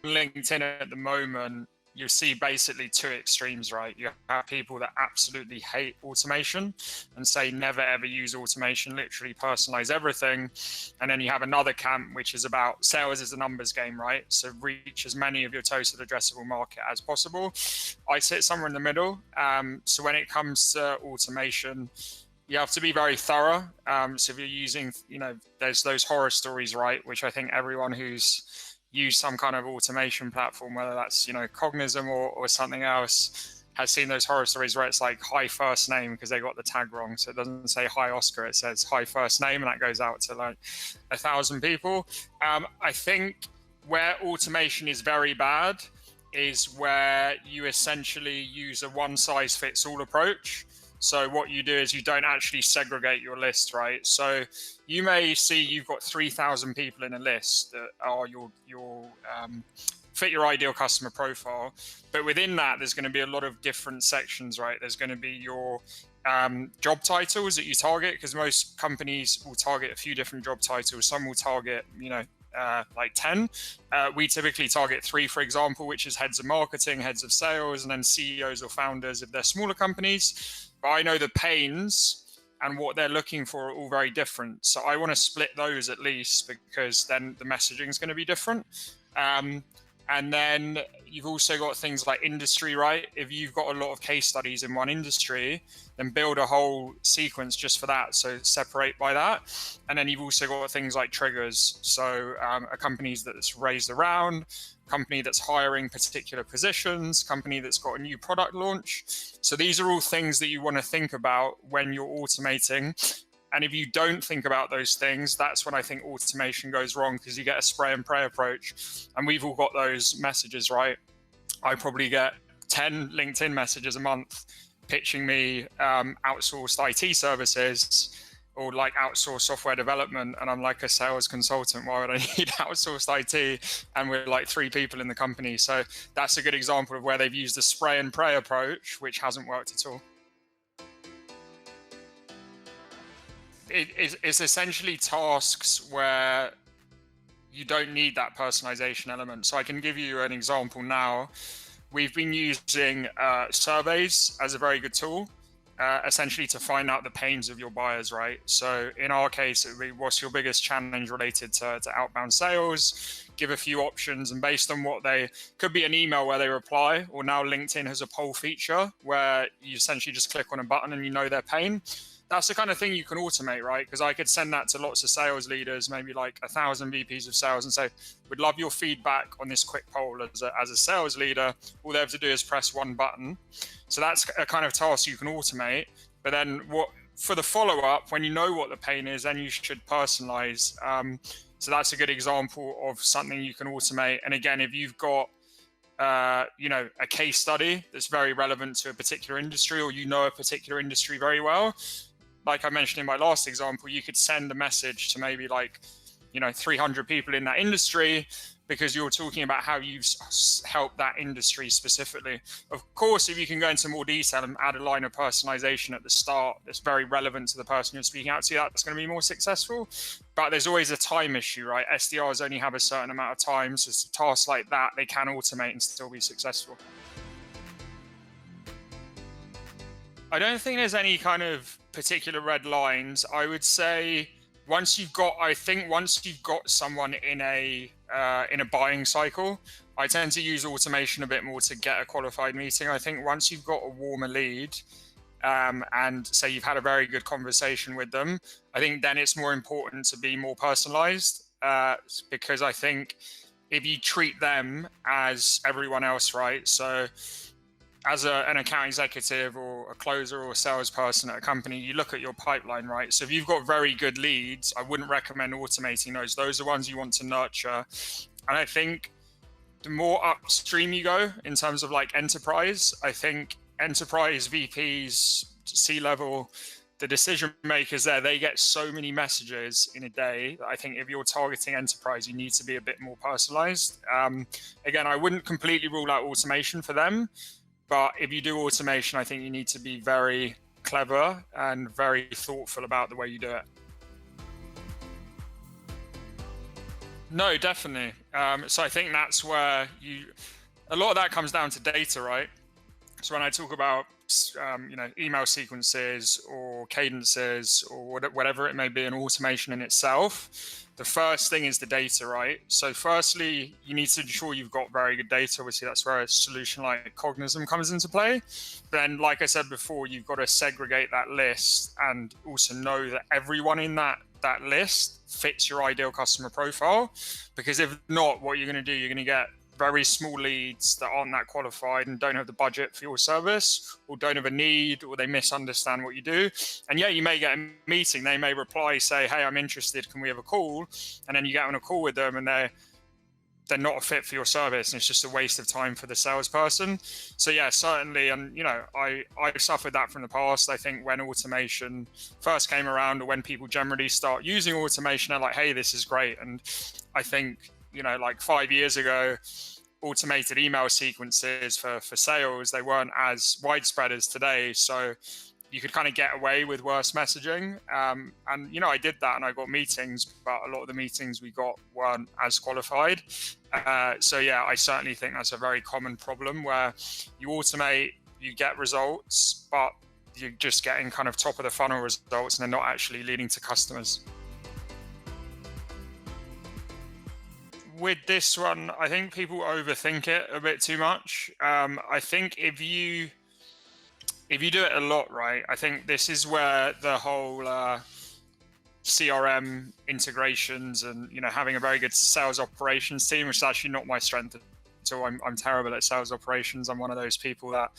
LinkedIn at the moment, you see basically two extremes, right? You have people that absolutely hate automation and say never ever use automation, literally personalize everything. And then you have another camp, which is about sales is a numbers game, right? So reach as many of your total addressable market as possible. I sit somewhere in the middle. So when it comes to automation, you have to be very thorough. So if you're using, there's those horror stories, right? Which I think everyone who's use some kind of automation platform, whether that's Cognizant or something else, has seen those horror stories where it's like hi first name because they got the tag wrong. So it doesn't say hi Oscar, it says hi first name, and that goes out to like 1,000 people. I think where automation is very bad is where you essentially use a one size fits all approach. So what you do is you don't actually segregate your list, right? So you may see you've got 3,000 people in a list that are your fit your ideal customer profile. But within that, there's going to be a lot of different sections, right? There's going to be your job titles that you target, because most companies will target a few different job titles. Some will target, like 10. We typically target 3, for example, which is heads of marketing, heads of sales, and then CEOs or founders if they're smaller companies. But I know the pains and what they're looking for are all very different. So I want to split those at least, because then the messaging is going to be different. And then you've also got things like industry, right? If you've got a lot of case studies in one industry, then build a whole sequence just for that. So separate by that. And then you've also got things like triggers. So a company that's raised a round, company that's hiring particular positions, company that's got a new product launch. So these are all things that you want to think about when you're automating. And if you don't think about those things, that's when I think automation goes wrong, because you get a spray and pray approach. And we've all got those messages, right? I probably get 10 LinkedIn messages a month pitching me outsourced IT services or like outsourced software development. And I'm like a sales consultant. Why would I need outsourced IT? And we're like 3 people in the company. So that's a good example of where they've used the spray and pray approach, which hasn't worked at all. It's essentially tasks where you don't need that personalization element. So I can give you an example now. We've been using surveys as a very good tool, essentially to find out the pains of your buyers, right? So in our case, it would be, what's your biggest challenge related to outbound sales? Give a few options, and based on what they could be an email where they reply, or now LinkedIn has a poll feature where you essentially just click on a button and you know their pain. That's the kind of thing you can automate, right? Because I could send that to lots of sales leaders, maybe like 1,000 VPs of sales, and say, we'd love your feedback on this quick poll as a sales leader. All they have to do is press one button. So that's a kind of task you can automate. But then for the follow-up, when you know what the pain is, then you should personalize. So that's a good example of something you can automate. And again, if you've got a case study that's very relevant to a particular industry, or a particular industry very well, like I mentioned in my last example, you could send a message to maybe 300 people in that industry, because you're talking about how you've helped that industry specifically. Of course, if you can go into more detail and add a line of personalization at the start that's very relevant to the person you're speaking out to, that's going to be more successful. But there's always a time issue, right? SDRs only have a certain amount of time, so tasks like that, they can automate and still be successful. I don't think there's any kind of particular red lines. I would say once you've got someone in a buying cycle, I tend to use automation a bit more to get a qualified meeting. I think once you've got a warmer lead, and say you've had a very good conversation with them, I think then it's more important to be more personalized, because I think if you treat them as everyone else, right? So as an account executive or a closer or a salesperson at a company, you look at your pipeline, right? So if you've got very good leads, I wouldn't recommend automating those. Those are ones you want to nurture. And I think the more upstream you go in terms of like enterprise, I think enterprise VPs, C-level, the decision makers there, they get so many messages in a day that I think if you're targeting enterprise, you need to be a bit more personalized. Again, I wouldn't completely rule out automation for them, but if you do automation, I think you need to be very clever and very thoughtful about the way you do it. No, definitely. So I think that's where a lot of that comes down to data, right? So when I talk about email sequences or cadences or whatever it may be, an automation in itself, the first thing is the data, right? So firstly, you need to ensure you've got very good data. Obviously, that's where a solution like Cognism comes into play. Then, like I said before, you've got to segregate that list and also know that everyone in that list fits your ideal customer profile. Because if not, what you're going to do, you're going to get very small leads that aren't that qualified and don't have the budget for your service, or don't have a need, or they misunderstand what you do. And yeah, you may get a meeting, they may reply, say, hey, I'm interested, can we have a call? And then you get on a call with them and they're not a fit for your service, and it's just a waste of time for the salesperson. So yeah, certainly. And I've suffered that from the past. I think when automation first came around, or when people generally start using automation, they're like, hey, this is great. And I think, like 5 years ago, automated email sequences for sales, they weren't as widespread as today. So you could kind of get away with worse messaging. And, I did that and I got meetings, but a lot of the meetings we got weren't as qualified. So yeah, I certainly think that's a very common problem where you automate, you get results, but you're just getting kind of top of the funnel results and they're not actually leading to customers. With this one, I think people overthink it a bit too much. I think if you do it a lot, right, I think this is where the whole CRM integrations and having a very good sales operations team, which is actually not my strength at all. I'm terrible at sales operations. I'm one of those people that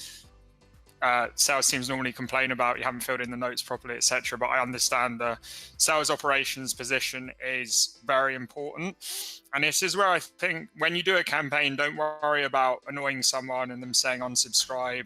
sales teams normally complain about you haven't filled in the notes properly, etc. But I understand the sales operations position is very important. And this is where I think when you do a campaign, don't worry about annoying someone and them saying unsubscribe,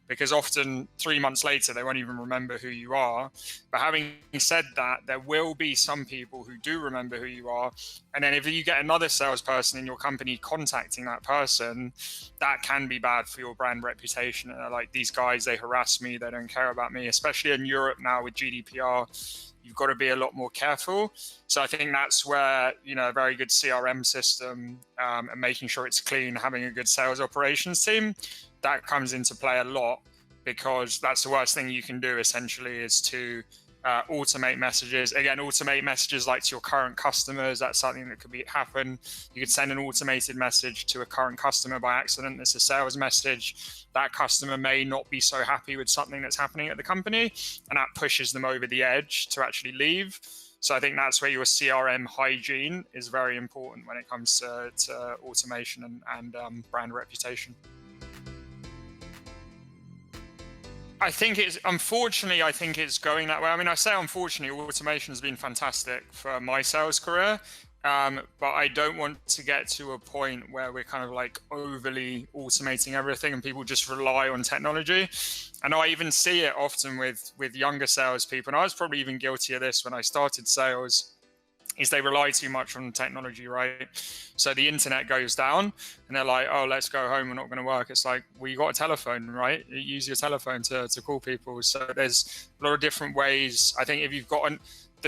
because often 3 months later, they won't even remember who you are. But having said that, there will be some people who do remember who you are. And then if you get another salesperson in your company contacting that person, that can be bad for your brand reputation. And they're like, these guys, they harass me, they don't care about me, especially in Europe now with GDPR. You've got to be a lot more careful. So I think that's where, a very good CRM system and making sure it's clean, having a good sales operations team, that comes into play a lot, because that's the worst thing you can do essentially is to automate messages. Again, automate messages like to your current customers. That's something that could happen. You could send an automated message to a current customer by accident. It's a sales message. That customer may not be so happy with something that's happening at the company, and that pushes them over the edge to actually leave. So I think that's where your CRM hygiene is very important when it comes to automation and brand reputation. I think it's going that way. I mean, I say unfortunately, automation has been fantastic for my sales career, but I don't want to get to a point where we're kind of like overly automating everything and people just rely on technology. And I even see it often with younger salespeople, and I was probably even guilty of this when I started sales, is they rely too much on technology, right? So the internet goes down and they're like, oh, let's go home, we're not going to work. It's like, well, you got a telephone, right? You use your telephone to call people. So there's a lot of different ways. I think if you've got,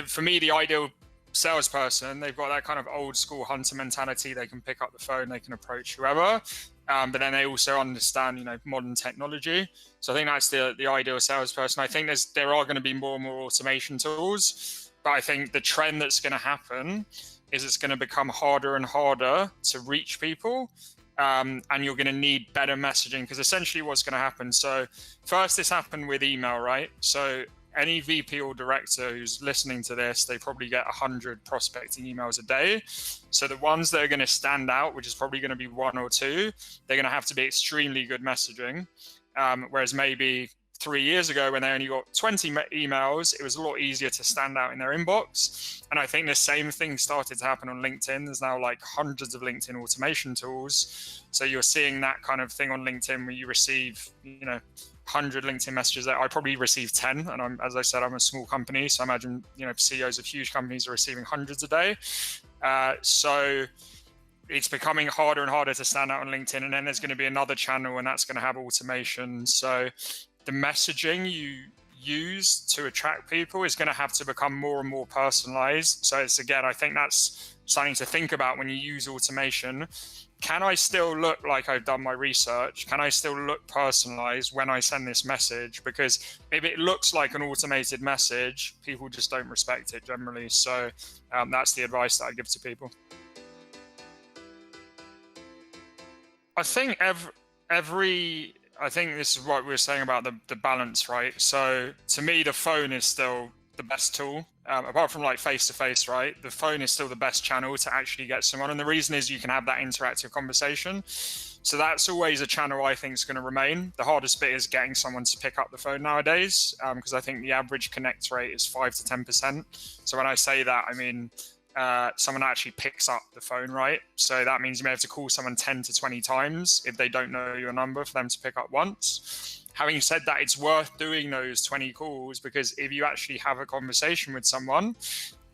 for me, the ideal salesperson, they've got that kind of old school hunter mentality. They can pick up the phone, they can approach whoever. But then they also understand, modern technology. So I think that's the ideal salesperson. I think there are going to be more and more automation tools. But I think the trend that's going to happen is it's going to become harder and harder to reach people. And you're going to need better messaging, because essentially what's going to happen. So first, this happened with email, right? So any VP or director who's listening to this, they probably get 100 prospecting emails a day. So the ones that are going to stand out, which is probably going to be one or two, they're going to have to be extremely good messaging. Whereas maybe 3 years ago, when they only got 20 emails, it was a lot easier to stand out in their inbox. And I think the same thing started to happen on LinkedIn. There's now like hundreds of LinkedIn automation tools. So you're seeing that kind of thing on LinkedIn where you receive, 100 LinkedIn messages. I probably receive 10. And as I said, I'm a small company. So I imagine, CEOs of huge companies are receiving hundreds a day. So it's becoming harder and harder to stand out on LinkedIn. And then there's going to be another channel, and that's going to have automation. So the messaging, use to attract people is going to have to become more and more personalized. So it's, again, I think that's something to think about when you use automation. Can I still look like I've done my research? Can I still look personalized when I send this message? Because if it looks like an automated message, people just don't respect it generally. So that's the advice that I give to people. I think I think this is what we were saying about the balance, right? So to me, the phone is still the best tool. Apart from like face-to-face, right? The phone is still the best channel to actually get someone. And the reason is you can have that interactive conversation. So that's always a channel I think is going to remain. The hardest bit is getting someone to pick up the phone nowadays, because I think the average connect rate is 5 to 10%. So when I say that, I mean, someone actually picks up the phone, right? So that means you may have to call someone 10 to 20 times if they don't know your number for them to pick up once. Having said that, it's worth doing those 20 calls, because if you actually have a conversation with someone,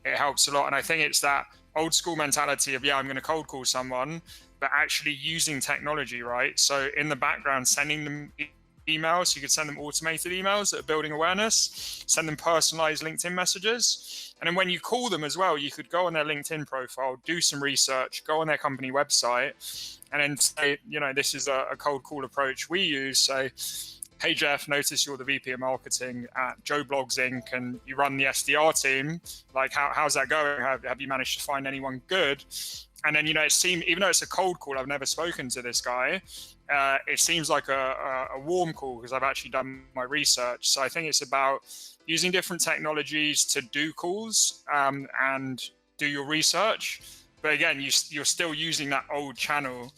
it helps a lot. And I think it's that old school mentality of, yeah, I'm going to cold call someone, but actually using technology, right? So in the background, sending them emails. You could send them automated emails that are building awareness, send them personalized LinkedIn messages. And then when you call them as well, you could go on their LinkedIn profile, do some research, go on their company website, and then say, you know, this is a cold call approach we use. So, hey, Jeff, notice you're the VP of marketing at Joe Blogs Inc. and you run the SDR team. Like, how's that going? Have you managed to find anyone good? And then, you know, it seemed, even though it's a cold call, I've never spoken to this guy, it seems like a warm call because I've actually done my research. So I think it's about using different technologies to do calls and do your research. But again, you're still using that old channel,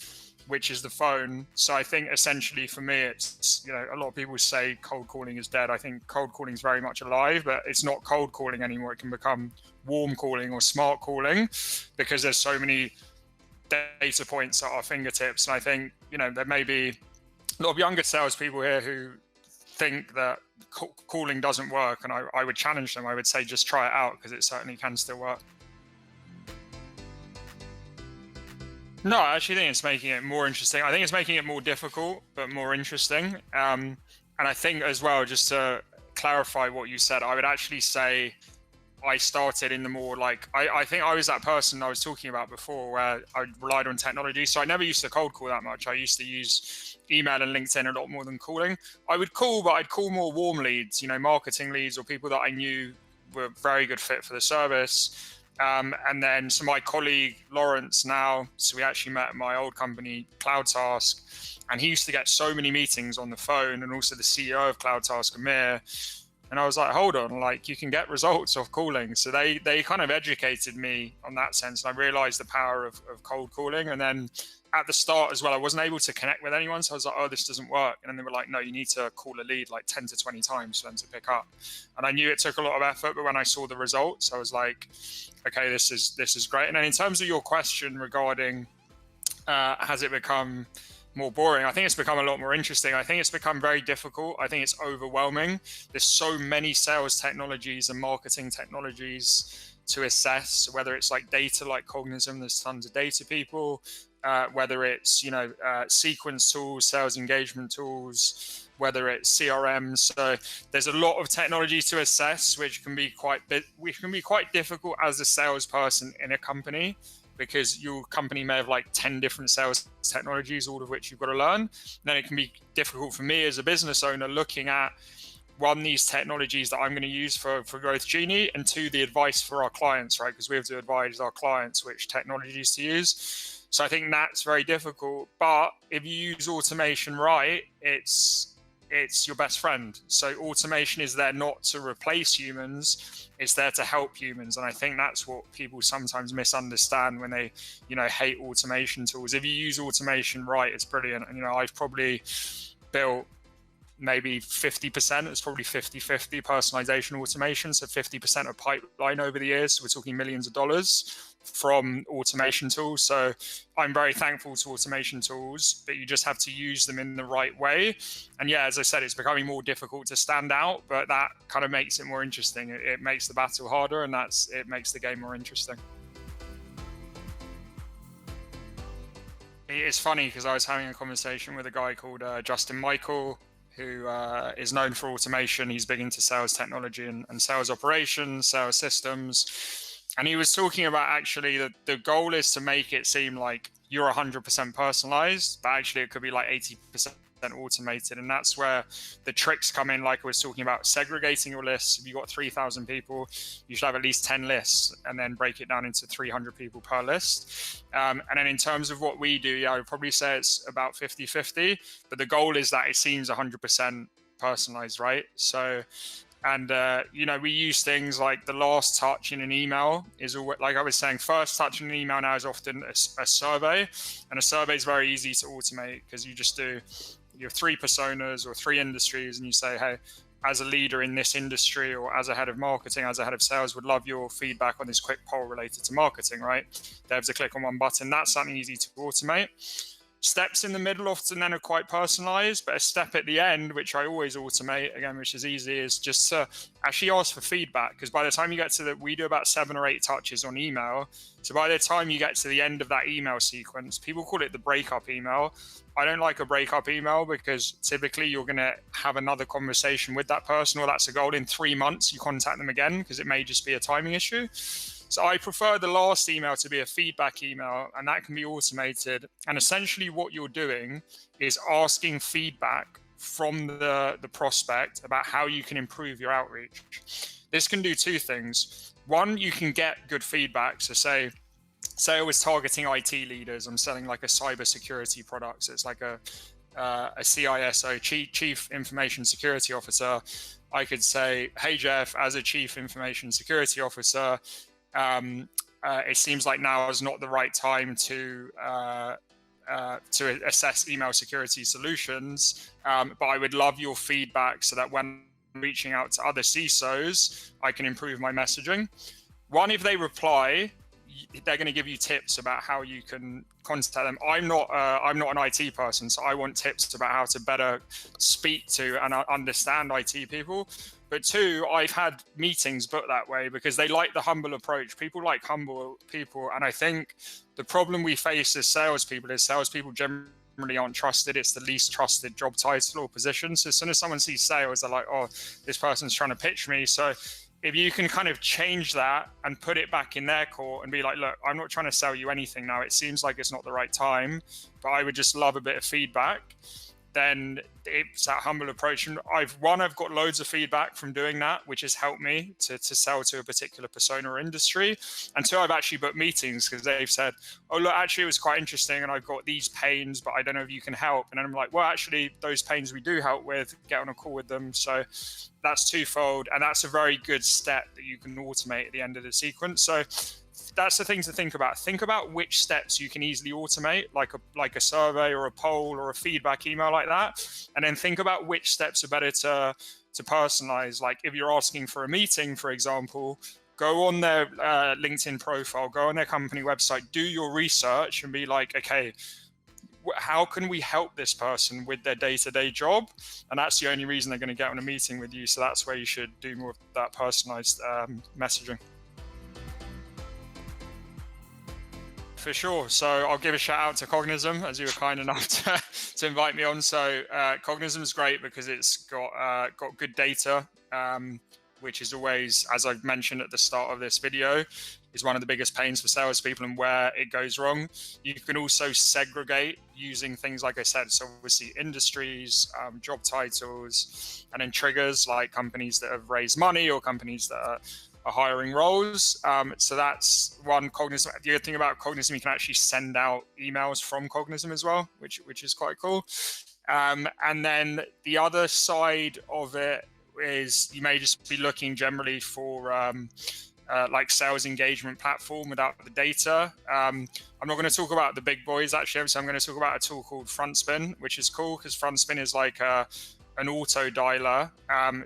which is the phone. So I think essentially for me, it's, you know, a lot of people say cold calling is dead. I think cold calling is very much alive, but it's not cold calling anymore. It can become warm calling or smart calling because there's so many data points at our fingertips. And I think, you know, there may be a lot of younger salespeople here who think that calling doesn't work. And I would challenge them. I would say, just try it out because it certainly can still work. No, I actually think it's making it more interesting. I think it's making it more difficult, but more interesting. And I think as well, just to clarify what you said, I would actually say I started in the more like, I think I was that person I was talking about before where I relied on technology. So I never used to cold call that much. I used to use email and LinkedIn a lot more than calling. I would call, but I'd call more warm leads, you know, marketing leads or people that I knew were a very good fit for the service. And then, so my colleague Lawrence now, so we actually met at my old company, CloudTask, and he used to get so many meetings on the phone, and also the CEO of CloudTask, Amir. And I was like, hold on, like you can get results off calling. So they kind of educated me on that sense. And I realized the power of cold calling. And then at the start as well, I wasn't able to connect with anyone. So I was like, oh, this doesn't work. And then they were like, no, you need to call a lead like 10 to 20 times for them to pick up. And I knew it took a lot of effort, but when I saw the results, I was like, okay, this is great. And then in terms of your question regarding, has it become more boring? I think it's become a lot more interesting. I think it's become very difficult. I think it's overwhelming. There's so many sales technologies and marketing technologies to assess, whether it's like data like Cognizant, there's tons of data people, whether it's, you know, sequence tools, sales engagement tools, whether it's CRMs. So there's a lot of technology to assess, which can be quite difficult as a salesperson in a company, because your company may have like 10 different sales technologies, all of which you've got to learn. Then it can be difficult for me as a business owner looking at, one, these technologies that I'm going to use for Growth Genie, and two, the advice for our clients, right? Because we have to advise our clients which technologies to use. So I think that's very difficult. But if you use automation right, it's your best friend. So automation is there not to replace humans, it's there to help humans. And I think that's what people sometimes misunderstand when they, you know, hate automation tools. If you use automation right, it's brilliant. And, you know, I've probably built maybe 50%, it's probably 50-50 personalization automation. So 50% of pipeline over the years. So we're talking millions of dollars from automation tools. So I'm very thankful to automation tools, but you just have to use them in the right way. And yeah, as I said, it's becoming more difficult to stand out, but that kind of makes it more interesting. It makes the battle harder, and it makes the game more interesting. It's funny because I was having a conversation with a guy called Justin Michael, who is known for automation. He's big into sales technology and sales operations, sales systems. And he was talking about actually that the goal is to make it seem like you're 100% personalized, but actually it could be like 80% automated. And that's where the tricks come in, like I was talking about segregating your lists. If you've got 3,000 people, you should have at least 10 lists and then break it down into 300 people per list. And then in terms of what we do, yeah, I would probably say it's about 50-50, but the goal is that it seems 100% personalized, right? So, and we use things like the last touch in an email is always, like I was saying, first touch in an email now is often a survey, and a survey is very easy to automate because you just do your 3 personas or 3 industries, and you say, hey, as a leader in this industry, or as a head of marketing, as a head of sales, would love your feedback on this quick poll related to marketing, right? They have to click on one button. That's something easy to automate. Steps in the middle often then are quite personalized, but a step at the end, which I always automate, again, which is easy, is just to actually ask for feedback. Because by the time you get to we do about 7 or 8 touches on email. So by the time you get to the end of that email sequence, people call it the breakup email. I don't like a breakup email because typically you're going to have another conversation with that person, or that's a goal. In 3 months, you contact them again because it may just be a timing issue. So I prefer the last email to be a feedback email, and that can be automated. And essentially what you're doing is asking feedback from the prospect about how you can improve your outreach. This can do 2 things. One, you can get good feedback. So say I was targeting IT leaders. I'm selling like a cybersecurity product. So it's like a CISO, Chief Information Security Officer. I could say, hey, Jeff, as a Chief Information Security Officer, it seems like now is not the right time to assess email security solutions, but I would love your feedback so that when reaching out to other CISOs, I can improve my messaging. One, if they reply, they're going to give you tips about how you can contact them. I'm not an IT person, so I want tips about how to better speak to and understand IT people. But 2, I've had meetings booked that way because they like the humble approach. People like humble people. And I think the problem we face as salespeople is salespeople generally aren't trusted. It's the least trusted job title or position. So as soon as someone sees sales, they're like, oh, this person's trying to pitch me. So if you can kind of change that and put it back in their court and be like, look, I'm not trying to sell you anything now. It seems like it's not the right time, but I would just love a bit of feedback. Then it's that humble approach. And I've got loads of feedback from doing that, which has helped me to sell to a particular persona or industry. And 2, I've actually booked meetings because they've said, oh, look, actually, it was quite interesting. And I've got these pains, but I don't know if you can help. And then I'm like, well, actually, those pains we do help with, get on a call with them. So that's twofold. And that's a very good step that you can automate at the end of the sequence. So that's the thing to think about. Think about which steps you can easily automate, like a survey or a poll or a feedback email like that. And then think about which steps are better to personalize. Like if you're asking for a meeting, for example, go on their LinkedIn profile, go on their company website, do your research and be like, okay, how can we help this person with their day-to-day job? And that's the only reason they're going to get on a meeting with you. So that's where you should do more of that personalized messaging. For sure. So I'll give a shout out to Cognism, as you were kind enough to invite me on. So Cognism is great because it's got good data, which is always, as I've mentioned at the start of this video, is one of the biggest pains for salespeople and where it goes wrong. You can also segregate using things like I said, so obviously industries, job titles, and then triggers like companies that have raised money or companies that are hiring roles. So that's one. Cognism. The other thing about Cognism, you can actually send out emails from Cognism as well, which is quite cool. And then the other side of it is you may just be looking generally for like sales engagement platform without the data. I'm not going to talk about the big boys actually, so I'm going to talk about a tool called FrontSpin, which is cool because FrontSpin is like an auto dialer.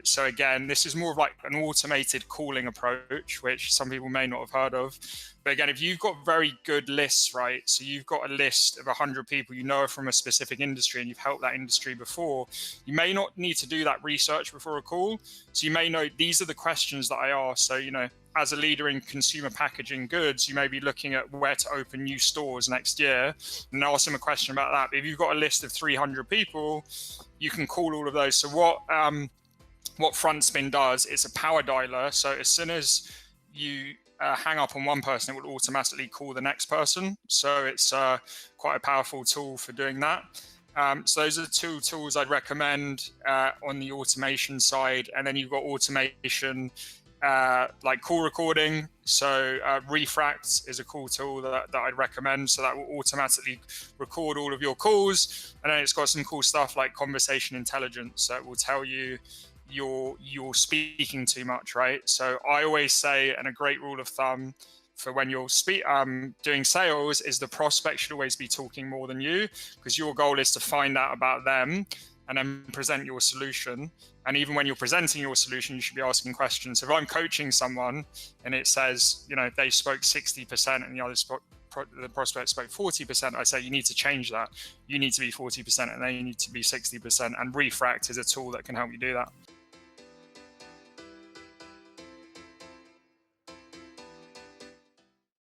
So again, this is more of like an automated calling approach, which some people may not have heard of. But again, if you've got very good lists, right? So you've got a list of 100 people you know are from a specific industry and you've helped that industry before, you may not need to do that research before a call. So you may know these are the questions that I ask. So, as a leader in consumer packaging goods, you may be looking at where to open new stores next year and ask them a question about that. But if you've got a list of 300 people, you can call all of those. So what front spin does, it's a power dialer. So as soon as you hang up on one person, it will automatically call the next person. So it's quite a powerful tool for doing that. So those are the two tools I'd recommend on the automation side. And then you've got automation like call recording. So Refract is a cool tool that I'd recommend. So that will automatically record all of your calls. And then it's got some cool stuff like conversation intelligence. So it will tell you you're speaking too much, right? So I always say, and a great rule of thumb for when you're doing sales is the prospect should always be talking more than you, because your goal is to find out about them and then present your solution. And even when you're presenting your solution, you should be asking questions. So if I'm coaching someone and it says, they spoke 60% and the prospect spoke 40%, I say you need to change that. You need to be 40% and then you need to be 60%. And Refract is a tool that can help you do that.